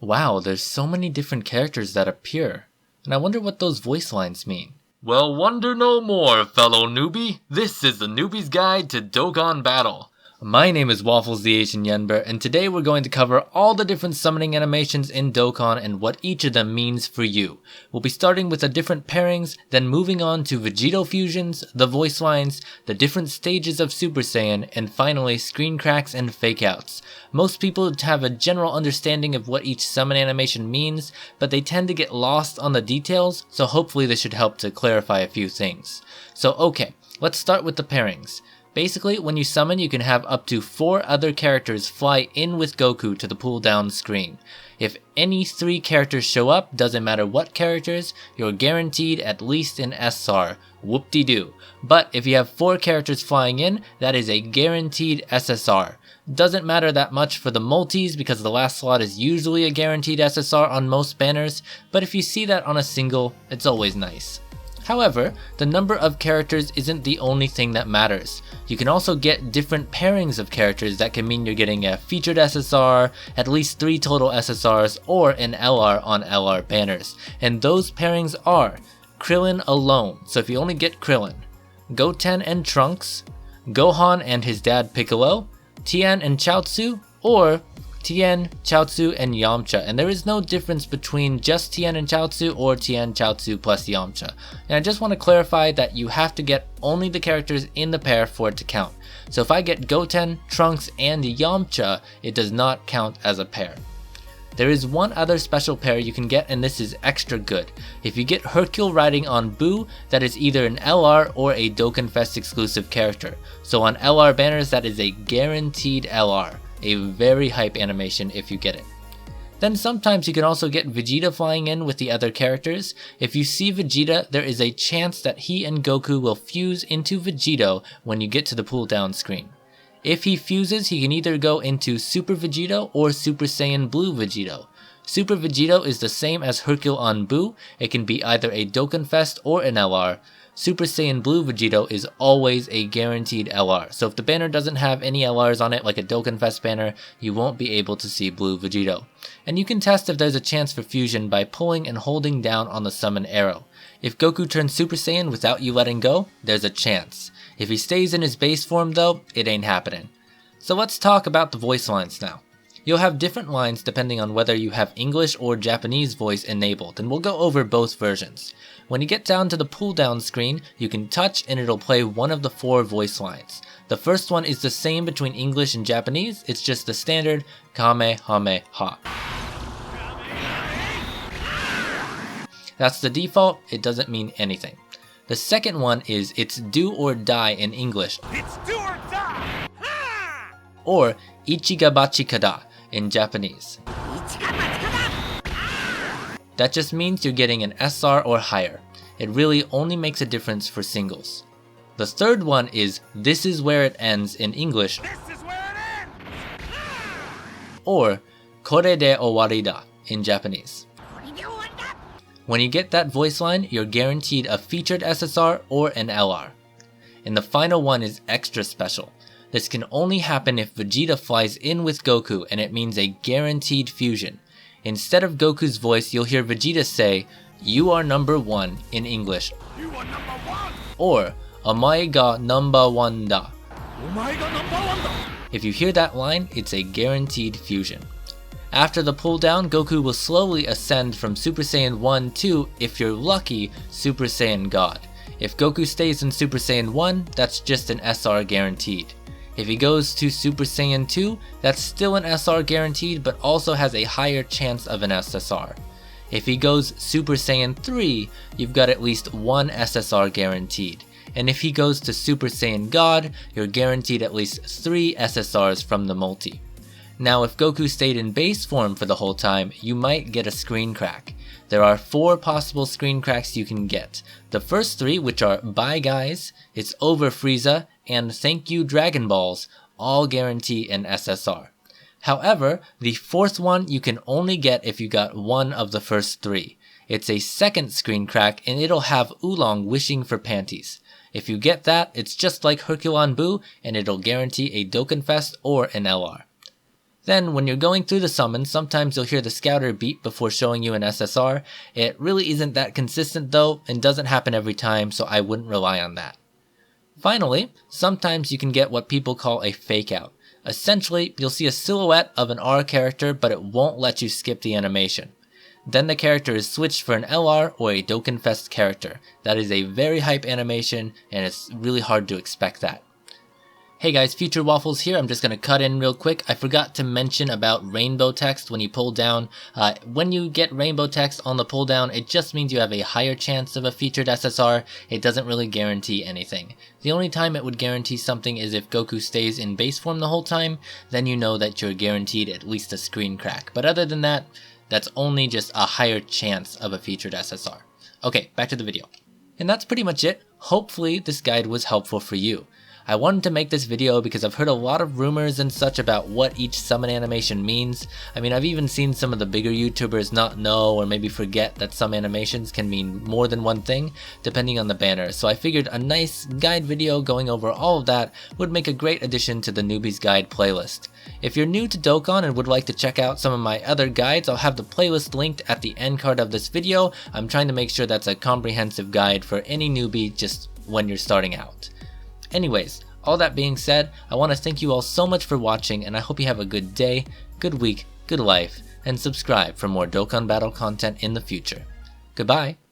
Wow, there's so many different characters that appear, and I wonder what those voice lines mean. Well, wonder no more, fellow newbie. This is the Newbie's Guide to Dokkan Battle. My name is Waffles the Asian Yenber, and today we're going to cover all the different summoning animations in Dokkan and what each of them means for you. We'll be starting with the different pairings, then moving on to Vegeto fusions, the voice lines, the different stages of Super Saiyan, and finally screen cracks and fake outs. Most people have a general understanding of what each summon animation means, but they tend to get lost on the details, so hopefully this should help to clarify a few things. So okay, let's start with the pairings. Basically, when you summon, you can have up to 4 other characters fly in with Goku to the pull down screen. If any 3 characters show up, doesn't matter what characters, you're guaranteed at least an SR. Whoop-de-doo. But if you have 4 characters flying in, that is a guaranteed SSR. Doesn't matter that much for the multis because the last slot is usually a guaranteed SSR on most banners, but if you see that on a single, it's always nice. However, the number of characters isn't the only thing that matters. You can also get different pairings of characters that can mean you're getting a featured SSR, at least 3 total SSRs, or an LR on LR banners. And those pairings are Krillin alone, so if you only get Krillin, Goten and Trunks, Gohan and his dad Piccolo, Tien and Chaozu, or Tien, Chaozu, and Yamcha, and there is no difference between just Tien and Chaozu or Tien, Chaozu plus Yamcha. And I just want to clarify that you have to get only the characters in the pair for it to count. So if I get Goten, Trunks, and Yamcha, it does not count as a pair. There is one other special pair you can get, and this is extra good. If you get Hercule riding on Boo, that is either an LR or a Dokkan Fest exclusive character. So on LR banners, that is a guaranteed LR. A very hype animation if you get it. Then sometimes you can also get Vegeta flying in with the other characters. If you see Vegeta, there is a chance that he and Goku will fuse into Vegeto when you get to the pull down screen. If he fuses, he can either go into Super Vegeto or Super Saiyan Blue Vegeto. Super Vegeto is the same as Hercule on Boo. It can be either a Dokkan Fest or an LR. Super Saiyan Blue Vegeto is always a guaranteed LR, so if the banner doesn't have any LRs on it like a Dokkan Fest banner, you won't be able to see Blue Vegeto. And you can test if there's a chance for fusion by pulling and holding down on the summon arrow. If Goku turns Super Saiyan without you letting go, there's a chance. If he stays in his base form though, it ain't happening. So let's talk about the voice lines now. You'll have different lines depending on whether you have English or Japanese voice enabled, and we'll go over both versions. When you get down to the pull down screen, you can touch and it'll play one of the 4 voice lines. The first one is the same between English and Japanese, it's just the standard Kamehameha. That's the default, it doesn't mean anything. The second one is it's do or die in English. It's do or die! Or Ichigabachi kada in Japanese. That just means you're getting an SR or higher. It really only makes a difference for singles. The third one is this is where it ends in English. This is where it ends! Or kore de owari da in Japanese. When you get that voice line, you're guaranteed a featured SSR or an LR. And the final one is extra special. This can only happen if Vegeta flies in with Goku, and it means a guaranteed fusion. Instead of Goku's voice, you'll hear Vegeta say, "You are number 1" in English. You are number 1! Or, "Omae ga number 1 da." Omae ga number 1 da! If you hear that line, it's a guaranteed fusion. After the pull down, Goku will slowly ascend from Super Saiyan 1 to, if you're lucky, Super Saiyan God. If Goku stays in Super Saiyan 1, that's just an SR guaranteed. If he goes to Super Saiyan 2, that's still an SR guaranteed but also has a higher chance of an SSR. If he goes Super Saiyan 3, you've got at least 1 SSR guaranteed. And if he goes to Super Saiyan God, you're guaranteed at least 3 SSRs from the multi. Now if Goku stayed in base form for the whole time, you might get a screen crack. There are 4 possible screen cracks you can get. The first 3, which are Bye Guys, It's Over Frieza, and Thank You Dragon Balls, all guarantee an SSR. However, the 4th one you can only get if you got one of the first 3. It's a second screen crack and it'll have Oolong wishing for panties. If you get that, it's just like Hercule on Boo and it'll guarantee a Dokkan Fest or an LR. Then when you're going through the summons, sometimes you'll hear the scouter beep before showing you an SSR. It really isn't that consistent though, and doesn't happen every time, so I wouldn't rely on that. Finally, sometimes you can get what people call a fake out. Essentially, you'll see a silhouette of an R character, but it won't let you skip the animation. Then the character is switched for an LR or a Dokkan Fest character. That is a very hype animation, and it's really hard to expect that. Hey guys, Future Waffles here. I'm just going to cut in real quick. I forgot to mention about rainbow text when you pull down. When you get rainbow text on the pull down, it just means you have a higher chance of a featured SSR. It doesn't really guarantee anything. The only time it would guarantee something is if Goku stays in base form the whole time, then you know that you're guaranteed at least a screen crack. But other than that, that's only just a higher chance of a featured SSR. Okay, back to the video. And that's pretty much it. Hopefully this guide was helpful for you. I wanted to make this video because I've heard a lot of rumors and such about what each summon animation means. I mean, I've even seen some of the bigger YouTubers not know or maybe forget that some animations can mean more than one thing, depending on the banner. So I figured a nice guide video going over all of that would make a great addition to the Newbies Guide playlist. If you're new to Dokkan and would like to check out some of my other guides, I'll have the playlist linked at the end card of this video. I'm trying to make sure that's a comprehensive guide for any newbie just when you're starting out. Anyways, all that being said, I want to thank you all so much for watching, and I hope you have a good day, good week, good life, and subscribe for more Dokkan Battle content in the future. Goodbye!